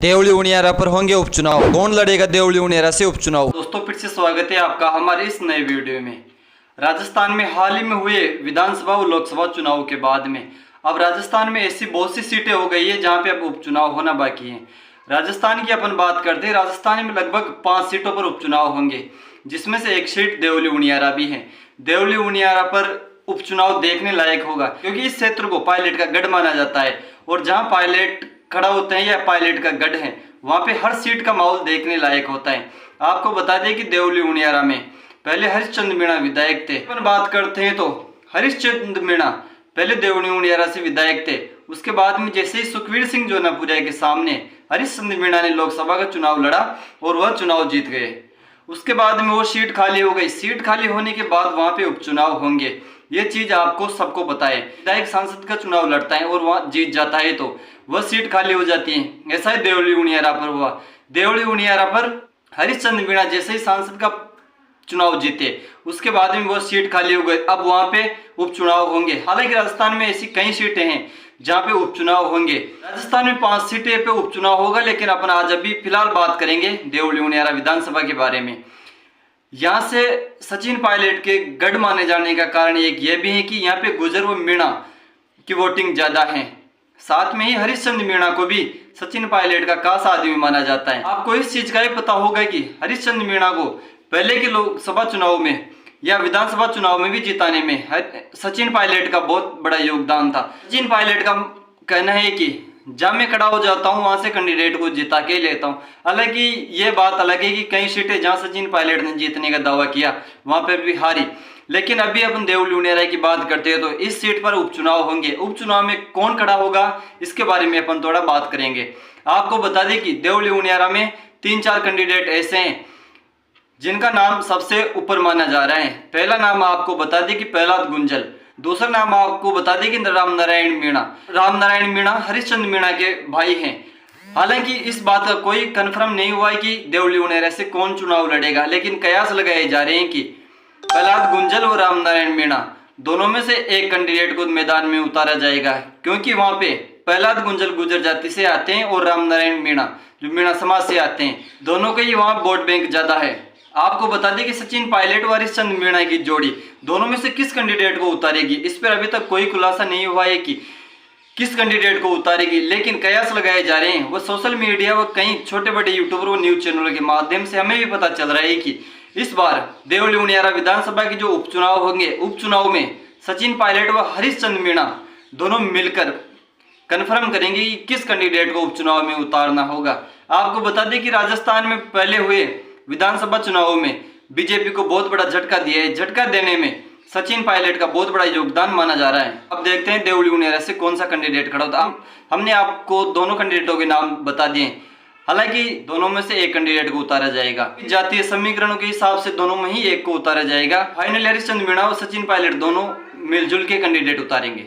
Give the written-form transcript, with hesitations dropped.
देवली उनियारा पर होंगे उपचुनाव। कौन लड़ेगा देवली उनियारा से उपचुनाव? दोस्तों, फिर से स्वागत है आपका हमारे इस नए वीडियो में। राजस्थान में हाल ही में हुए विधानसभा और लोकसभा चुनाव के बाद में अब राजस्थान में ऐसी बहुत सी सीटें हो गई है जहां पे अब उपचुनाव होना बाकी है। राजस्थान की अपन बात करते हैं, राजस्थान में लगभग 5 सीटों पर उपचुनाव होंगे, जिसमें से एक सीट देवली उनियारा भी है। देवली उनियारा पर उपचुनाव देखने लायक होगा, क्योंकि इस क्षेत्र को पायलट का गढ़ माना जाता है और जहां पायलट खड़ा होते हैं या पायलट का गढ़ है, वहां पे हर सीट का माहौल देखने लायक होता है। आपको बता दें कि देवली उनियारा में पहले हरिश्चंद्र मीणा विधायक थे। अपन बात करते हैं तो हरिश्चंद्र मीणा पहले देवली उनियारा से विधायक थे। उसके बाद में जैसे ही सुखवीर सिंह जोनापुरिया के सामने हरिश्चंद्र मीणा ने लोकसभा का चुनाव लड़ा और वह चुनाव जीत गए। उसके बाद में वो सीट खाली हो गई। सीट खाली होने के बाद वहां पे उपचुनाव होंगे, ये चीज आपको सबको पता है। विधायक सांसद का चुनाव लड़ता है और वहां जीत जाता है तो वह सीट खाली हो जाती है। ऐसा ही देवली उनियारा पर हुआ। देवली उनियारा पर हरिश्चंद्र मीणा जैसे ही सांसद का चुनाव जीते, उसके बाद में वो सीट खाली हो गई। अब वहां पे उपचुनाव होंगे। हालांकि राजस्थान में ऐसी कई सीटें हैं जहां पे उपचुनाव होंगे। राजस्थान में 5 सीटें पे उपचुनाव होगा, लेकिन अपन आज अभी फिलहाल बात करेंगे देवली उनियारा विधानसभा के बारे में। यहाँ से सचिन पायलट के गढ़ माने जाने का कारण एक यह भी है कि यहाँ पे गुर्जर व मीणा की वोटिंग ज्यादा है। साथ में ही हरिश्चंद्र मीणा को भी सचिन पायलट का खास आदमी माना जाता है। आपको इस चीज का ही पता होगा कि हरिश्चंद्र मीणा को पहले के लोकसभा चुनाव में या विधानसभा चुनाव में भी जिताने में सचिन पायलट का बहुत बड़ा योगदान था। सचिन पायलट का कहना है कि जहाँ मैं खड़ा हो जाता हूँ वहां से कैंडिडेट को जिता के लेता हूँ। हालांकि ये बात अलग है कि कई सीटें जहाँ सचिन पायलट ने जीतने का दावा किया वहां पर भी हारी। लेकिन अभी अपन देवली उनियारा की बात करते हैं तो इस सीट पर उपचुनाव होंगे। उपचुनाव में कौन खड़ा होगा इसके बारे में अपन थोड़ा बात करेंगे। आपको बता दें कि देवली उनियारा में 3-4 कैंडिडेट ऐसे हैं जिनका नाम सबसे ऊपर माना जा रहा है। पहला नाम आपको बता दें कि प्रहलाद गुंजल। दूसरा नाम आपको बता दें कि राम नारायण मीणा। राम नारायण मीणा हरिश्चंद्र मीणा के भाई हैं। हालांकि इस बात का कोई कंफर्म नहीं हुआ है कि देवली उनियारा से कौन चुनाव लड़ेगा, लेकिन कयास लगाए जा रहे हैं कि प्रहलाद गुंजल और राम नारायण मीणा दोनों में से एक कैंडिडेट को मैदान में उतारा जाएगा, क्योंकि वहां पे प्रहलाद गुंजल गुर्जर जाति से आते हैं और राम नारायण मीणा जो मीणा समाज से आते हैं। दोनों का ही वहां वोट बैंक ज्यादा है। आपको बता दें कि सचिन पायलट और हरिश्चंद्र मीणा की जोड़ी दोनों में से किस कैंडिडेट को उतारेगी, इस पर अभी तक कोई खुलासा नहीं हुआ है कि किस कैंडिडेट को उतारेगी, लेकिन कयास लगाए जा रहे हैं। वो सोशल मीडिया व कई छोटे बड़े यूट्यूबर व न्यूज चैनलों के माध्यम से हमें भी पता चल रहा है कि इस बार देवली उनियारा विधानसभा के जो उपचुनाव होंगे, उपचुनाव में सचिन पायलट व हरिश्चंद्र मीणा दोनों मिलकर कन्फर्म करेंगे कि किस कैंडिडेट को उपचुनाव में उतारना होगा। आपको बता दें कि राजस्थान में पहले हुए विधानसभा चुनाव में बीजेपी को बहुत बड़ा झटका दिया है। झटका देने में सचिन पायलट का बहुत बड़ा योगदान माना जा रहा है। अब देखते हैं देवली उनियारा से कौन सा कैंडिडेट खड़ा होता है। हमने आपको दोनों कैंडिडेटों के नाम बता दिए। हालांकि दोनों में से एक कैंडिडेट को उतारा जाएगा। जातीय समीकरणों के हिसाब से दोनों में ही एक को उतारा जाएगा। फाइनली हरिश्चंद्र मीणा और सचिन पायलट दोनों मिलजुल के कैंडिडेट उतारेंगे।